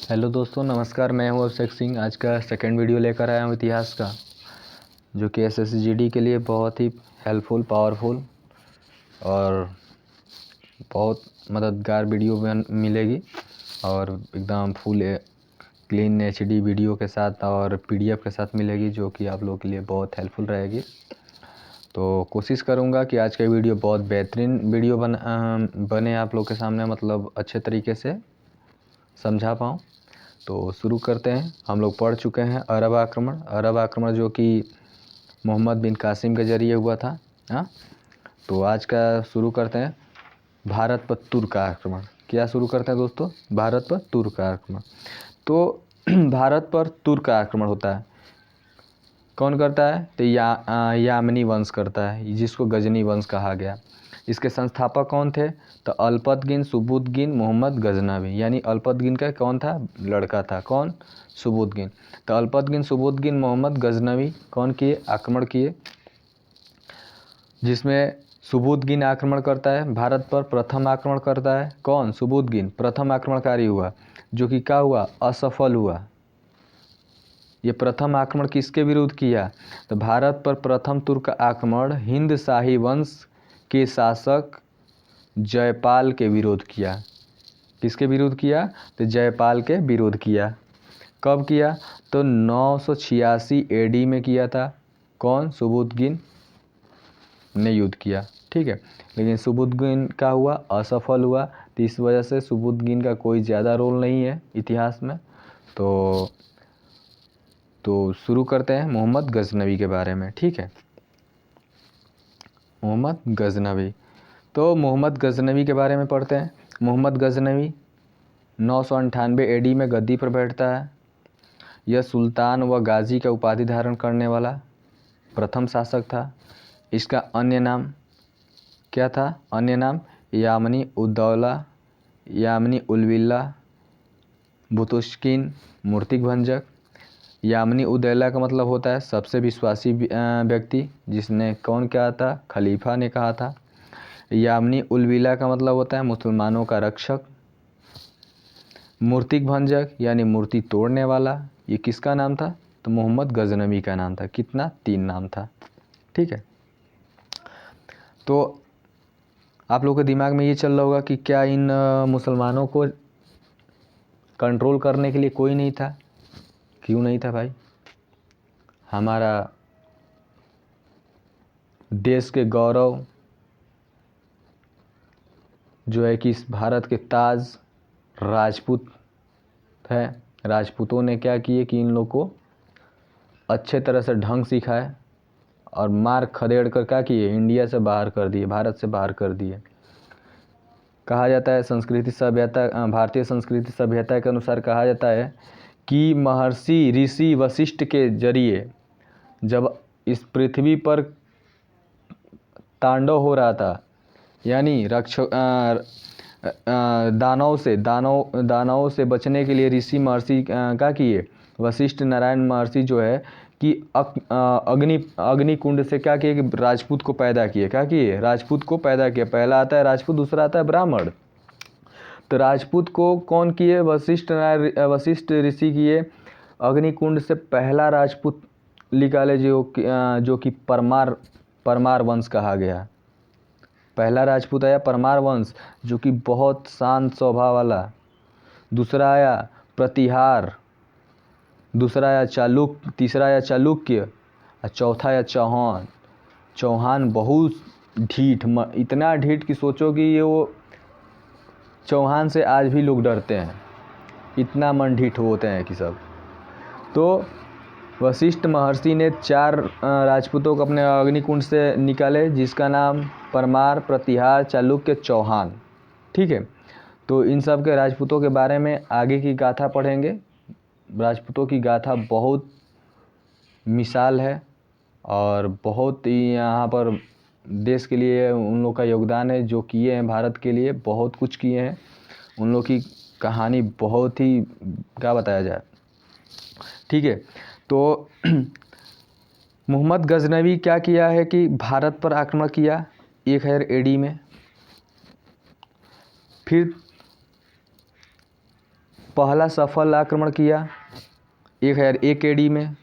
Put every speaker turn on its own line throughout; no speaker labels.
Hello दोस्तों, नमस्कार। मैं हूं अभिषेक सिंह। आज का सेकंड वीडियो लेकर आया हूं इतिहास का, जो कि एसएसजीडी के लिए बहुत ही हेल्पफुल, पावरफुल और बहुत मददगार वीडियो मिलेगी। और एकदम फुल क्लीन एचडी वीडियो के साथ और पीडीएफ के साथ मिलेगी, जो कि आप लोगों के लिए बहुत हेल्पफुल रहेगी। तो कोशिश करूँगा कि आज का वीडियो बहुत बेहतरीन वीडियो बने आप लोग के सामने, मतलब अच्छे तरीके से समझा पाऊँ। तो शुरू करते हैं। हम लोग पढ़ चुके हैं अरब आक्रमण जो कि मोहम्मद बिन कासिम के ज़रिए हुआ था। हाँ, तो आज का शुरू करते हैं भारत पर तुर्क आक्रमण। क्या शुरू करते हैं दोस्तों? भारत पर तुर्क आक्रमण। तो भारत पर तुर्क आक्रमण होता है, कौन करता है? तो यामनी वंश करता है, जिसको गजनी वंश कहा गया। इसके संस्थापक कौन थे? तो अल्पतगिन सुबुतगिन मोहम्मद गजनवी। यानी अल्पतगिन का कौन था? लड़का था। कौन? सुबुतगिन। तो अल्पतगिन सुबुतगिन मोहम्मद गजनवी कौन किए? आक्रमण किए, जिसमें सुबुतगिन आक्रमण करता है भारत पर। प्रथम आक्रमण करता है कौन? सुबुतगिन प्रथम आक्रमणकारी हुआ, जो कि क्या हुआ? असफल हुआ। ये प्रथम आक्रमण किसके विरुद्ध किया? तो भारत पर प्रथम तुर्क आक्रमण हिंद शाही वंश के शासक जयपाल के विरोध किया। किसके विरुद्ध किया? तो जयपाल के विरोध किया। कब किया? तो 986 एडी में किया था। कौन? सुबुतगिन ने युद्ध किया। ठीक है, लेकिन सुबुतगिन का हुआ, असफल हुआ। तो इस वजह से सुबुतगिन का कोई ज़्यादा रोल नहीं है इतिहास में। तो शुरू करते हैं मोहम्मद गजनवी के बारे में। ठीक है, मोहम्मद गजनवी। तो मोहम्मद गजनवी के बारे में पढ़ते हैं। मोहम्मद गजनवी 998 एडी में गद्दी पर बैठता है। यह सुल्तान व गाजी का उपाधि धारण करने वाला प्रथम शासक था। इसका अन्य नाम क्या था? अन्य नाम यामनी उद्दौला, यामनी उलविल्ला, बुतुश्किन, मूर्तिक भंजक। यामनी उद्दौला का मतलब होता है सबसे विश्वासी व्यक्ति, जिसने कौन कहा था? खलीफा ने कहा था। यामनी उलविला का मतलब होता है मुसलमानों का रक्षक। मूर्तिक भंजक यानी मूर्ति तोड़ने वाला। ये किसका नाम था? तो मोहम्मद गजनवी का नाम था। कितना? 3 नाम था। ठीक है, तो आप लोगों के दिमाग में ये चल रहा होगा कि क्या इन मुसलमानों को कंट्रोल करने के लिए कोई नहीं था? क्यों नहीं था भाई? हमारा देश के गौरव जो है कि इस भारत के ताज राजपूत है। राजपूतों ने क्या किए कि इन लोग को अच्छे तरह से ढंग सिखाए और मार खदेड़ कर क्या किए? इंडिया से बाहर कर दिए, भारत से बाहर कर दिए। कहा जाता है संस्कृति सभ्यता, भारतीय संस्कृति सभ्यता के अनुसार कहा जाता है कि महर्षि ऋषि वशिष्ठ के जरिए जब इस पृथ्वी पर तांडव हो रहा था, यानी दानवों से बचने के लिए ऋषि महर्षि क्या किए? वशिष्ठ नारायण महर्षि जो है कि अग्नि कुंड से क्या किए कि राजपूत को पैदा किए। क्या किए? राजपूत को पैदा किया। पहला आता है राजपूत, दूसरा आता है ब्राह्मण। तो राजपूत को कौन किए? वशिष्ठ ऋषि किए। अग्निकुंड से पहला राजपूत निकाले, जो कि परमार वंश कहा गया। पहला राजपूत आया परमार वंश, जो कि बहुत शांत स्वभाव वाला। दूसरा आया प्रतिहार, दूसरा आया चालुक्य, तीसरा आया चालुक्य और चौथा आया चौहान। चौहान बहुत ढीठ, इतना ढीठ कि सोचो कि ये वो चौहान से आज भी लोग डरते हैं, इतना मन ढीठ होते हैं कि सब। तो वशिष्ठ महर्षि ने 4 राजपूतों को अपने अग्निकुंड से निकाले, जिसका नाम परमार, प्रतिहार, चालुक्य, चौहान। ठीक है, तो इन सब के राजपूतों के बारे में आगे की गाथा पढ़ेंगे। राजपूतों की गाथा बहुत मिसाल है और बहुत ही यहाँ पर देश के लिए उन लोग का योगदान है, जो किए हैं भारत के लिए, बहुत कुछ किए हैं। उन लोग की कहानी बहुत ही क्या बताया जाए। ठीक है, तो मोहम्मद गजनवी क्या किया है कि भारत पर आक्रमण किया 1000 एडी में। फिर पहला सफल आक्रमण किया 1001 AD में।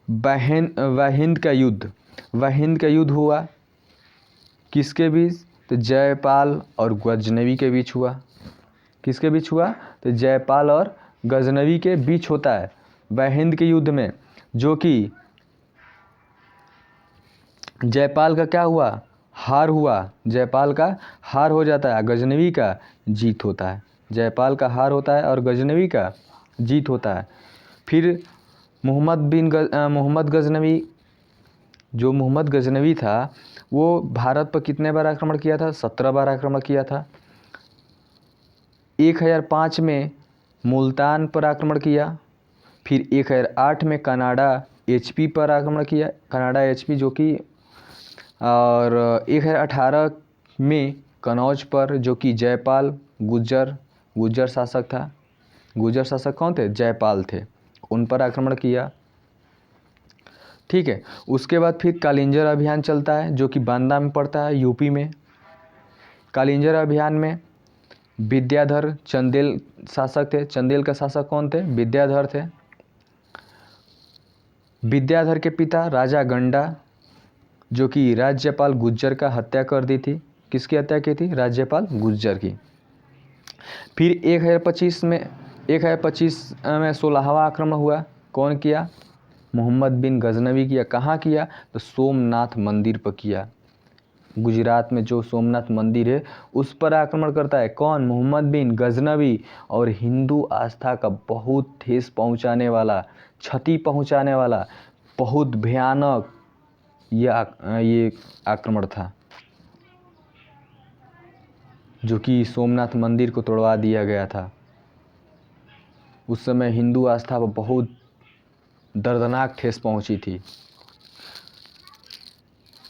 वाहिंद का युद्ध हुआ किसके बीच? तो जयपाल और गजनवी के बीच हुआ। किसके बीच हुआ? तो जयपाल और गजनवी के बीच होता है वाहिंद के युद्ध में, जो कि जयपाल का क्या हुआ? हार हुआ। जयपाल का हार हो जाता है, गजनवी का जीत होता है। जयपाल का हार होता है और गजनवी का जीत होता है। फिर मोहम्मद गजनवी, जो मोहम्मद गजनवी था वो भारत पर कितने बार आक्रमण किया था? 17 बार आक्रमण किया था। 1005 में मुल्तान पर आक्रमण किया। फिर 1008 में कनाडा HP पर आक्रमण किया, कनाडा HP जो कि, और 1018 में कनौज पर, जो कि जयपाल गुज्जर शासक था। गुज्जर शासक कौन थे? जयपाल थे, उन पर आक्रमण किया। ठीक है। उसके बाद फिर कालिंजर अभियान चलता है, जो कि बांदा में पड़ता है, यूपी में। कालिंजर अभियान में विद्याधर चंदेल शासक थे। चंदेल का शासक कौन थे? विद्याधर थे। विद्याधर के पिता राजा गंडा, जो कि राज्यपाल गुज्जर का हत्या कर दी थी। किसकी हत्या की थी? राज्यपाल गुज्जर की। फिर 1025 में 16वां आक्रमण हुआ। कौन किया? मोहम्मद बिन गजनवी किया। कहाँ किया? तो सोमनाथ मंदिर पर किया। गुजरात में जो सोमनाथ मंदिर है उस पर आक्रमण करता है। कौन? मोहम्मद बिन गजनवी। और हिंदू आस्था का बहुत ठेस पहुंचाने वाला, क्षति पहुंचाने वाला, बहुत भयानक ये आक्रमण था, जो कि सोमनाथ मंदिर को तोड़वा दिया गया था। उस समय हिंदू आस्था पर बहुत दर्दनाक ठेस पहुंची थी।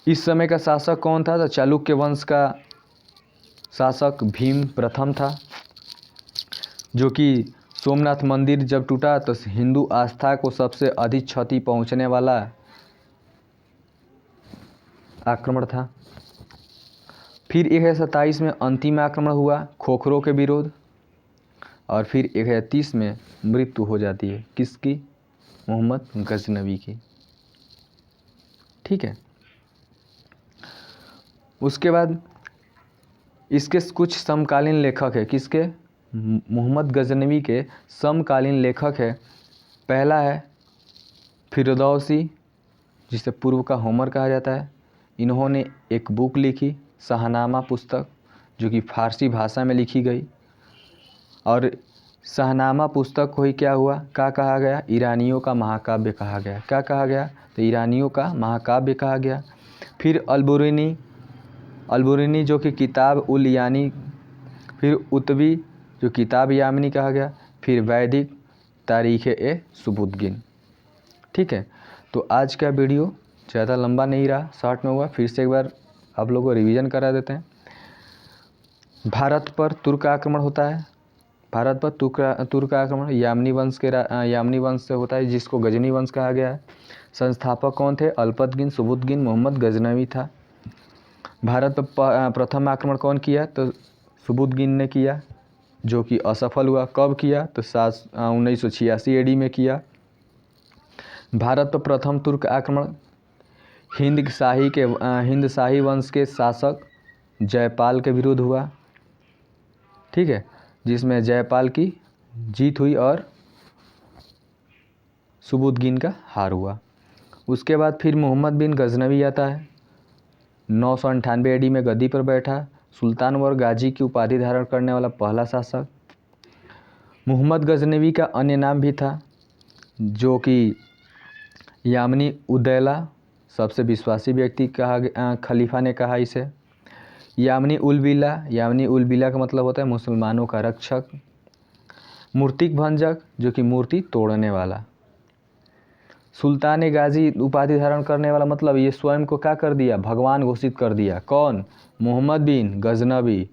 इस समय का शासक कौन था? तो चालुक्य वंश का शासक भीम प्रथम था, जो कि सोमनाथ मंदिर जब टूटा तो हिंदू आस्था को सबसे अधिक क्षति पहुंचने वाला आक्रमण था। फिर 1027 में अंतिम आक्रमण हुआ खोखरों के विरोध, और फिर 1030 में मृत्यु हो जाती है। किसकी? मोहम्मद गजनवी की। ठीक है। उसके बाद इसके कुछ समकालीन लेखक है। किसके? मोहम्मद गजनवी के समकालीन लेखक है। पहला है फिरदौसी, जिसे पूर्व का होमर कहा जाता है। इन्होंने एक बुक लिखी, शाहनामा पुस्तक, जो कि फारसी भाषा में लिखी गई। और शाहनामा पुस्तक को ही क्या हुआ? क्या कहा गया? ईरानियों का महाकाव्य कहा गया। क्या कहा गया? तो ईरानियों का महाकाव्य कहा गया। फिर अलबुरनी जो कि किताब उल यानी, फिर उतवी जो किताब यामिनी कहा गया। फिर वैदिक तारीख़ ए सुबुद्दीन। ठीक है। तो आज का वीडियो ज़्यादा लंबा नहीं रहा, शॉर्ट में हुआ। फिर से एक बार आप लोगों को रिवीजन करा देते हैं। भारत पर तुर्क आक्रमण होता है। भारत पर तुर्क आक्रमण यामिनी वंश से होता है, जिसको गजनी वंश कहा गया है। संस्थापक कौन थे? अल्पतगिन सुबुद्दीन मोहम्मद गजनवी था। भारत पर प्रथम आक्रमण कौन किया? तो सुबुद्दीन ने किया, जो कि असफल हुआ। कब किया? तो 1986 AD में किया। भारत पर प्रथम तुर्क आक्रमण हिंद शाही वंश के शासक जयपाल के विरुद्ध हुआ। ठीक है, जिसमें जयपाल की जीत हुई और सुबुद्दीन का हार हुआ। उसके बाद फिर मोहम्मद बिन गजनवी आता है। 998 AD में गद्दी पर बैठा, सुल्तान व गाजी की उपाधि धारण करने वाला पहला शासक। मोहम्मद गजनवी का अन्य नाम भी था, जो कि यामिनी उद्दौला, सबसे विश्वासी व्यक्ति खलीफा ने कहा इसे। यामिनी उल बिला का मतलब होता है मुसलमानों का रक्षक। मूर्तिक भंजक, जो कि मूर्ति तोड़ने वाला। सुल्तान गाजी उपाधि धारण करने वाला, मतलब ये स्वयं को क्या कर दिया? भगवान घोषित कर दिया। कौन? मोहम्मद बिन गजनवी।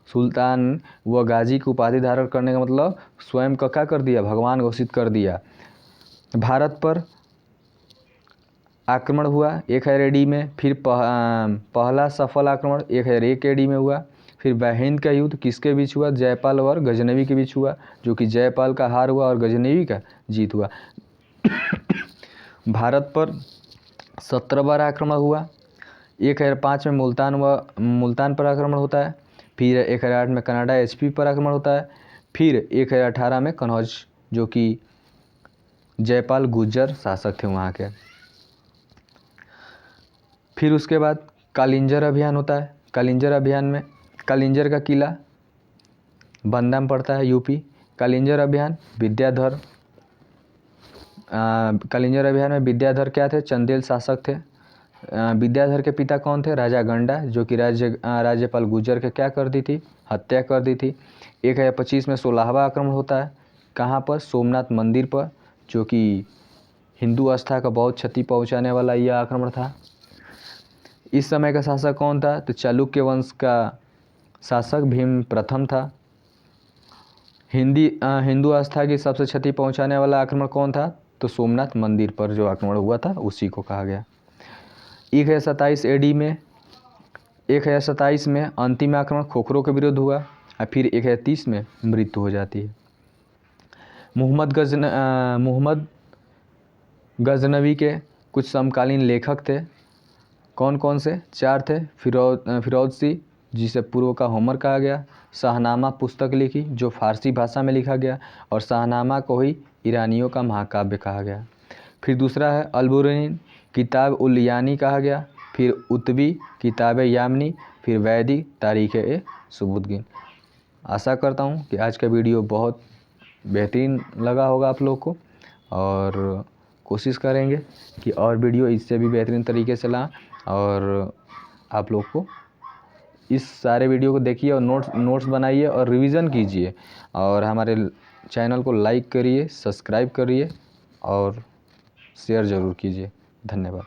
सुल्तान व गाजी की उपाधि धारण करने का मतलब स्वयं को क्या कर दिया? भगवान घोषित कर दिया। भारत पर आक्रमण हुआ 1000 AD में। फिर पहला सफल आक्रमण 1001 AD में हुआ। फिर हिंद का युद्ध किसके बीच हुआ? जयपाल और गजनवी के बीच हुआ, जो कि जयपाल का हार हुआ और गजनवी का जीत हुआ। भारत पर 17 बार आक्रमण हुआ। 1005 में मुल्तान पर आक्रमण होता है। फिर 1008 में कनाडा HP पर आक्रमण होता है। फिर 1018 में कन्नौज, जो कि जयपाल गुर्जर शासक थे वहाँ के। फिर उसके बाद कालिंजर अभियान होता है। कालिंजर अभियान में कालिंजर का किला बंदा में पड़ता है, यूपी। कालिंजर अभियान कालिंजर अभियान में विद्याधर क्या थे? चंदेल शासक थे। विद्याधर के पिता कौन थे? राजा गंडा, जो कि राज्यपाल गुर्जर के क्या कर दी थी? हत्या कर दी थी। 1025 में 16वां आक्रमण होता है। कहाँ पर? सोमनाथ मंदिर पर, जो कि हिंदू आस्था का बहुत क्षति पहुंचाने वाला यह आक्रमण था। इस समय का शासक कौन था? तो चालुक्य वंश का शासक भीम प्रथम था। हिंदू आस्था की सबसे क्षति पहुंचाने वाला आक्रमण कौन था? तो सोमनाथ मंदिर पर जो आक्रमण हुआ था उसी को कहा गया। 1027 AD में 1027 में अंतिम आक्रमण खोखरों के विरुद्ध हुआ और फिर 1030 में मृत्यु हो जाती है। मोहम्मद गजनवी के कुछ समकालीन लेखक थे। कौन कौन से? 4 थे। फिरोजसी, जिसे पूर्व का होमर कहा गया। शाहनामा पुस्तक लिखी, जो फारसी भाषा में लिखा गया, और शाहनामा को ही ईरानियों का महाकाव्य कहा गया। फिर दूसरा है अलबुरैन, किताब उल यानी कहा गया। फिर उतबी, किताब यामनी। फिर वैदिक, तारीख़-ए-सुबुतगीन। आशा करता हूँ कि आज का वीडियो बहुत बेहतरीन लगा होगा आप लोग को, और कोशिश करेंगे कि और वीडियो इससे भी बेहतरीन तरीके से लाएं। और आप लोग को इस सारे वीडियो को देखिए और नोट्स बनाइए और रिवीजन कीजिए, और हमारे चैनल को लाइक करिए, सब्सक्राइब करिए और शेयर ज़रूर कीजिए। धन्यवाद।